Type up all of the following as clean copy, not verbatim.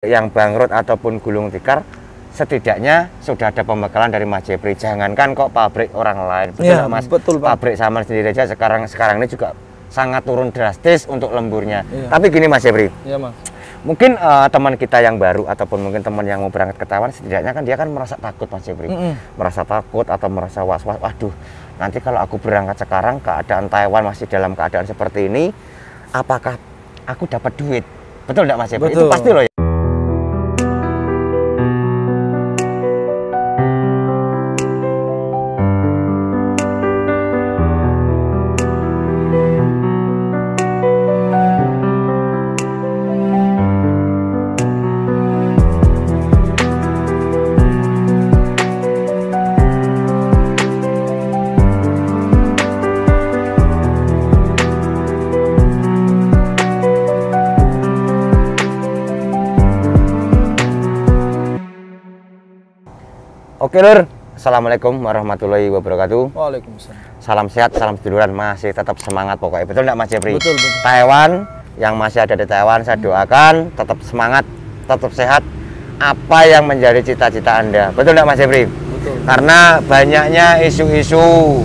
yang bangkrut ataupun gulung tikar, setidaknya sudah ada pembekalan dari Mas Jepri. Jangankan kok pabrik orang lain, betul ya, Mas? Betul, Bang. Pabrik Saman sendiri aja sekarang ini juga sangat turun drastis untuk lemburnya. Ya. Tapi gini Mas Jepri, ya, Mas. Mungkin teman kita yang baru ataupun mungkin teman yang mau berangkat ke Taiwan, setidaknya kan dia kan merasa takut Mas Jepri, merasa takut atau merasa was-was. Waduh, nanti kalau aku berangkat sekarang keadaan Taiwan masih dalam keadaan seperti ini, apakah aku dapat duit? Betul nggak Mas Jepri? Itu pasti loh ya. Oke Lur, Assalamualaikum warahmatullahi wabarakatuh. Waalaikumsalam. Salam sehat, salam seduluran, masih tetap semangat pokoknya. Betul nggak Mas Jepri? Betul. Taiwan, yang masih ada di Taiwan, saya doakan tetap semangat, tetap sehat. Apa yang menjadi cita-cita Anda? Betul nggak Mas Jepri? Betul. Karena banyaknya isu-isu,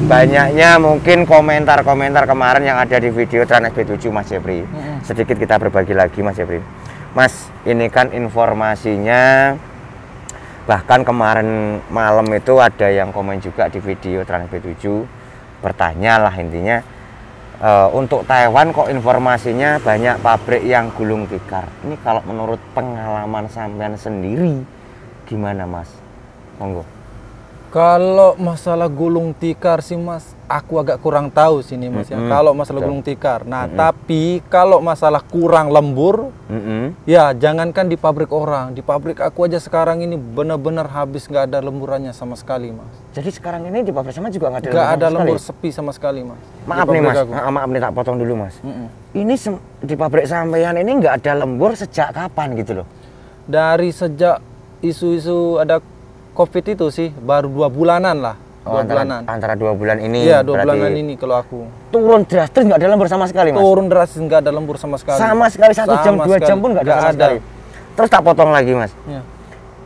banyaknya mungkin komentar-komentar kemarin yang ada di video Trans B7 Mas Jepri. Sedikit kita berbagi lagi Mas Jepri. Mas, ini kan informasinya. Bahkan kemarin malam itu ada yang komen juga di video Trans B7, bertanya lah intinya, untuk Taiwan kok informasinya banyak pabrik yang gulung tikar. Ini kalau menurut pengalaman sampean sendiri gimana Mas? Monggo. Kalau masalah gulung tikar sih Mas, aku agak kurang tahu sini Mas ya. Kalau masalah gulung tikar. Nah, tapi kalau masalah kurang lembur, ya jangankan di pabrik orang, di pabrik aku aja sekarang ini benar-benar habis, nggak ada lemburannya sama sekali Mas. Jadi sekarang ini di pabrik sama juga nggak ada lembur, sepi sama sekali Mas. Maaf nih Mas, maaf nih tak potong dulu Mas. Ini di pabrik sampean ini nggak ada lembur sejak kapan gitu loh? Dari sejak isu-isu ada COVID itu sih, baru 2 bulanan lah. Antara 2 bulan ini. Iya, 2 bulanan ini kalau aku. Turun drastis, nggak ada lembur sama sekali Mas? Turun drastis, nggak ada lembur sama sekali. Sama sekali, 1 jam, 2 jam pun nggak ada sama sekali. Terus tak potong lagi Mas. Ya.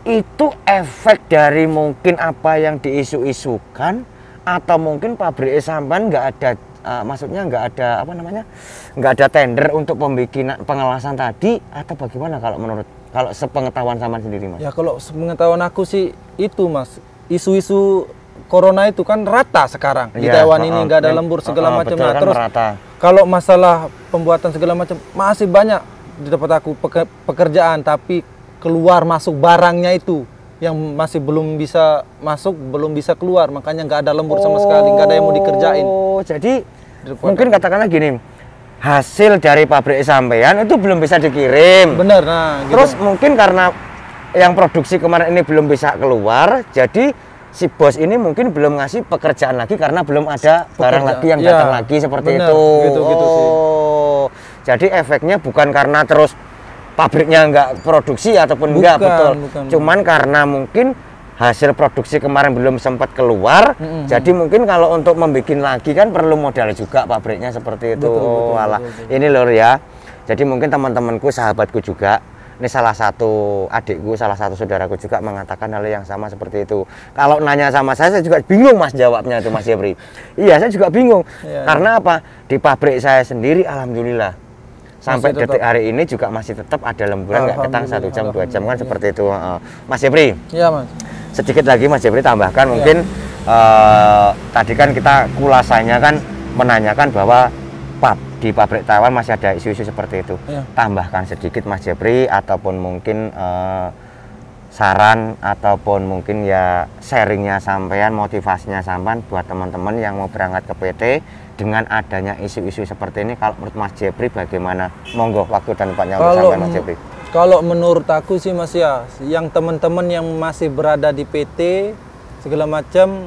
Itu efek dari mungkin apa yang diisu-isukan, atau mungkin pabrik sampean nggak ada, maksudnya nggak ada nggak ada tender untuk pembikinan pengelasan tadi, atau bagaimana kalau sepengetahuan sampean sendiri Mas? Ya kalau sepengetahuan aku sih itu Mas, isu-isu corona itu kan rata sekarang di Taiwan ini, nggak ada lembur segala macam. Nah, terus kalau masalah pembuatan segala macam masih banyak di tempat aku pekerjaan, tapi keluar masuk barangnya itu yang masih belum bisa masuk, belum bisa keluar, makanya nggak ada lembur sama sekali, nggak ada yang mau dikerjain. Oh, jadi mungkin katakanlah gini, hasil dari pabrik sampean itu belum bisa dikirim. Bener, nah gitu. Terus mungkin karena yang produksi kemarin ini belum bisa keluar, jadi si bos ini mungkin belum ngasih pekerjaan lagi karena belum ada barang lagi yang datang lagi seperti itu. Gitu sih. Jadi efeknya bukan karena terus pabriknya nggak produksi ataupun enggak, betul. Cuman karena mungkin hasil produksi kemarin belum sempat keluar, jadi mungkin kalau untuk membuat lagi kan perlu modal juga pabriknya seperti itu. Betul. Ini lho ya. Jadi mungkin teman-temanku, sahabatku juga, ini salah satu adikku, salah satu saudaraku juga mengatakan hal yang sama seperti itu. Kalau nanya sama saya juga bingung Mas jawabnya itu Mas Jepri. Iya, saya juga bingung. Karena apa? Di pabrik saya sendiri alhamdulillah sampai detik hari ini juga masih tetap ada lemburan, nggak ketang 1 jam 2 jam kan seperti itu. Mas Jepri. Iya Mas. Sedikit lagi Mas Jepri tambahkan mungkin tadi kan kita kulasannya kan menanyakan bahwa di pabrik Taiwan masih ada isu-isu seperti itu. Tambahkan sedikit Mas Jepri, ataupun mungkin saran ataupun mungkin ya sharingnya sampean, motivasinya sampean buat teman-teman yang mau berangkat ke PT dengan adanya isu-isu seperti ini. Kalau menurut Mas Jepri bagaimana? Monggo, waktu dan tempatnya untuk sampean Mas Jepri. Kalau menurut aku sih Mas ya, yang teman-teman yang masih berada di PT segala macam,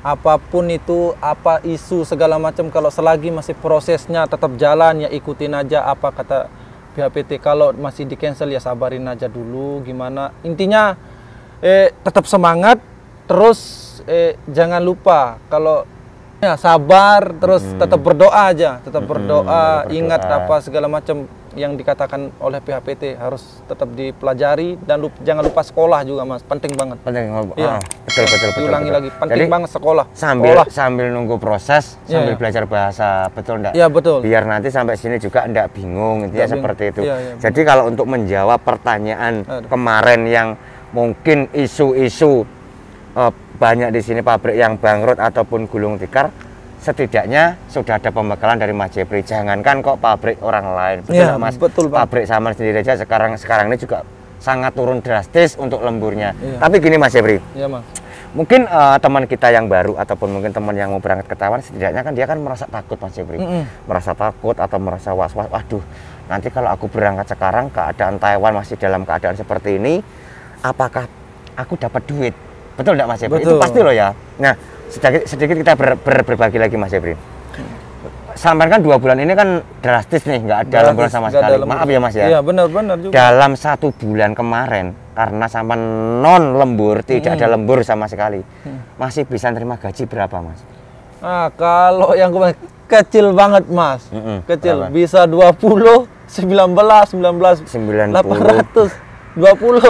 apapun itu, apa isu segala macam, kalau selagi masih prosesnya tetap jalan ya ikutin aja apa kata pihak PT. Kalau masih di cancel ya sabarin aja dulu, gimana. Intinya tetap semangat, terus jangan lupa kalau ya sabar, terus tetap berdoa aja, tetap berdoa, ingat apa segala macam. yang dikatakan oleh pihak PT harus tetap dipelajari dan jangan lupa sekolah juga Mas, penting banget. Penting. Iya. Betul. Diulangi lagi, penting Jadi, banget sekolah. Sambil nunggu proses, sambil belajar bahasa, betul enggak? Iya, betul. Biar nanti sampai sini juga enggak bingung, intinya seperti itu. Iya, Jadi kalau untuk menjawab pertanyaan kemarin yang mungkin isu-isu banyak di sini pabrik yang bangkrut ataupun gulung tikar, setidaknya sudah ada pembekalan dari Mas Jepri. Jangankan kok pabrik orang lain, betul ya, Mas? Betul, pabrik Saman sendiri aja sekarang ini juga sangat turun drastis untuk lemburnya. Iya. Tapi gini Mas Jepri, iya Mas. mungkin teman kita yang baru ataupun mungkin teman yang mau berangkat ke Taiwan, setidaknya kan dia kan merasa takut Mas Jepri, merasa takut atau merasa was-was. Waduh, nanti kalau aku berangkat sekarang keadaan Taiwan masih dalam keadaan seperti ini, apakah aku dapat duit? Betul enggak Mas Jepri? Itu pasti loh ya. Nah, sedikit kita berbagi lagi Mas Jepri. Sampai kan 2 bulan ini kan drastis nih, nggak ada lemburan sama sekali. Maaf ya Mas ya. Iya benar juga. Dalam 1 bulan kemarin, karena sampai non lembur, tidak ada lembur sama sekali, masih bisa terima gaji berapa Mas? Nah, kalau yang kecil banget Mas, kecil berapa? Bisa 20, 19, 800, 20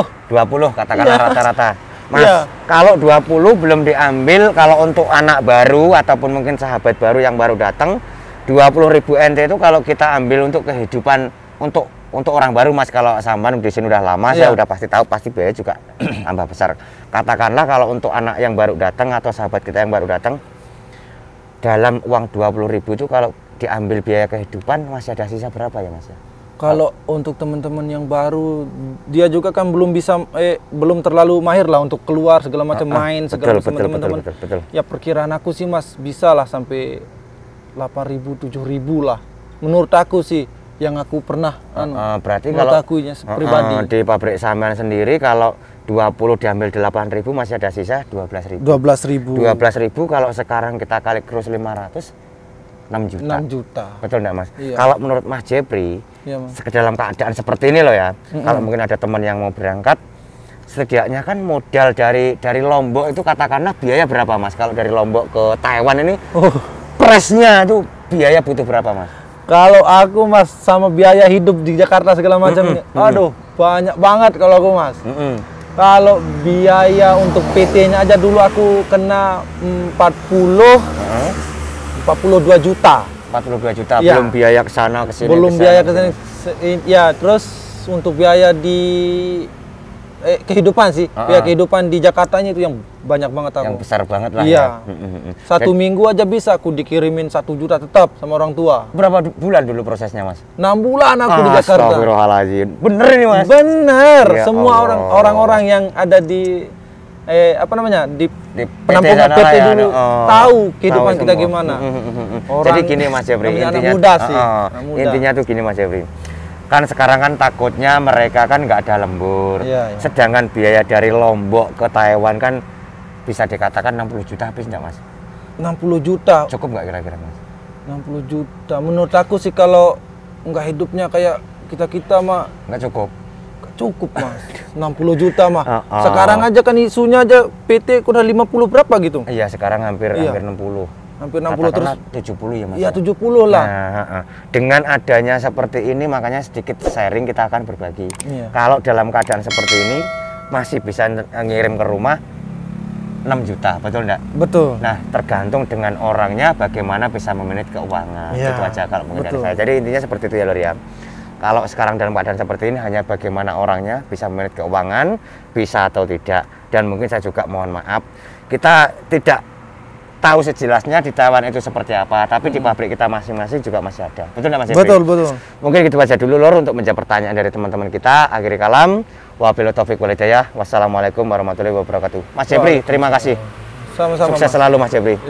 katakanlah rata-rata. Mas, kalau 20 belum diambil, kalau untuk anak baru ataupun mungkin sahabat baru yang baru datang, 20.000 NT itu kalau kita ambil untuk kehidupan untuk orang baru Mas, kalau sampean di sini udah lama, saya udah pasti tahu pasti biaya juga tambah besar. Katakanlah kalau untuk anak yang baru datang atau sahabat kita yang baru datang, dalam uang 20.000 itu kalau diambil biaya kehidupan masih ada sisa berapa ya Mas? Kalau untuk teman-teman yang baru, dia juga kan belum bisa, belum terlalu mahir lah untuk keluar segala macam, main segala macam teman-teman. Ya perkiraan aku sih Mas, bisa lah sampai 8.000, 7.000 lah. Menurut aku sih, yang aku pernah. Berarti menurut kalau aku ya, pribadi. Di pabrik sampean sendiri kalau 20 diambil 8.000 masih ada sisa 12.000. 12.000 kalau sekarang kita kali cross 500. 6 juta. Betul enggak Mas? Iya. Kalau menurut Mas Jepri, dalam keadaan seperti ini loh ya, kalau mungkin ada teman yang mau berangkat, setidaknya kan modal dari Lombok itu katakanlah biaya berapa Mas? Kalau dari Lombok ke Taiwan ini, presnya itu biaya butuh berapa Mas? Kalau aku Mas, sama biaya hidup di Jakarta segala macam, aduh banyak banget kalau aku Mas. Kalau biaya untuk PT-nya aja dulu aku kena 42 juta. 42 juta, ya. Belum biaya ke sana ke sini. Belum biaya ke sini. Ya, terus untuk biaya di kehidupan sih. Biaya kehidupan di Jakartanya itu yang banyak banget aku. Yang besar banget lah ya. 1 minggu aja bisa aku dikirimin 1 juta tetap sama orang tua. Berapa bulan dulu prosesnya Mas? 6 bulan aku di Jakarta. Astagfirullahaladzim. Bener ini Mas? Bener. Ya, semua orang-orang yang ada di di penampungan PT dulu tahu kehidupan kita gimana. Jadi gini Mas Jepri, intinya muda sih. Intinya tuh gini Mas Jepri. Kan sekarang kan takutnya mereka kan nggak ada lembur. Sedangkan biaya dari Lombok ke Taiwan kan bisa dikatakan 60 juta habis enggak Mas? 60 juta. Cukup nggak kira-kira Mas? 60 juta. Menurut aku sih kalau nggak hidupnya kayak kita mah nggak cukup. Cukup Mas, 60 juta mah. Sekarang aja kan isunya aja PT udah 50 berapa gitu. Iya, sekarang hampir 60. Hampir 60 terus 70 ya Mas. Iya, 70 lah. Dengan adanya seperti ini makanya sedikit sharing kita akan berbagi. Kalau dalam keadaan seperti ini masih bisa ngirim ke rumah 6 juta, betul enggak? Betul. Nah, tergantung dengan orangnya bagaimana bisa memanage keuangan. Itu aja kalau mungkin dari saya. Jadi intinya seperti itu ya Lur ya. Kalau sekarang dalam keadaan seperti ini hanya bagaimana orangnya bisa memanage keuangan, bisa atau tidak. Dan mungkin saya juga mohon maaf, kita tidak tahu sejelasnya di Taiwan itu seperti apa, tapi di pabrik kita masing-masing juga masih ada. Betul nggak Mas Jepri? Betul. Mungkin gitu aja dulu Lur untuk menjawab pertanyaan dari teman-teman kita. Akhiri kalam, wabillahi taufiq wal hidayah. Wassalamualaikum warahmatullahi wabarakatuh. Mas Jepri, terima kasih. Sama-sama. Sukses selalu Mas Jepri.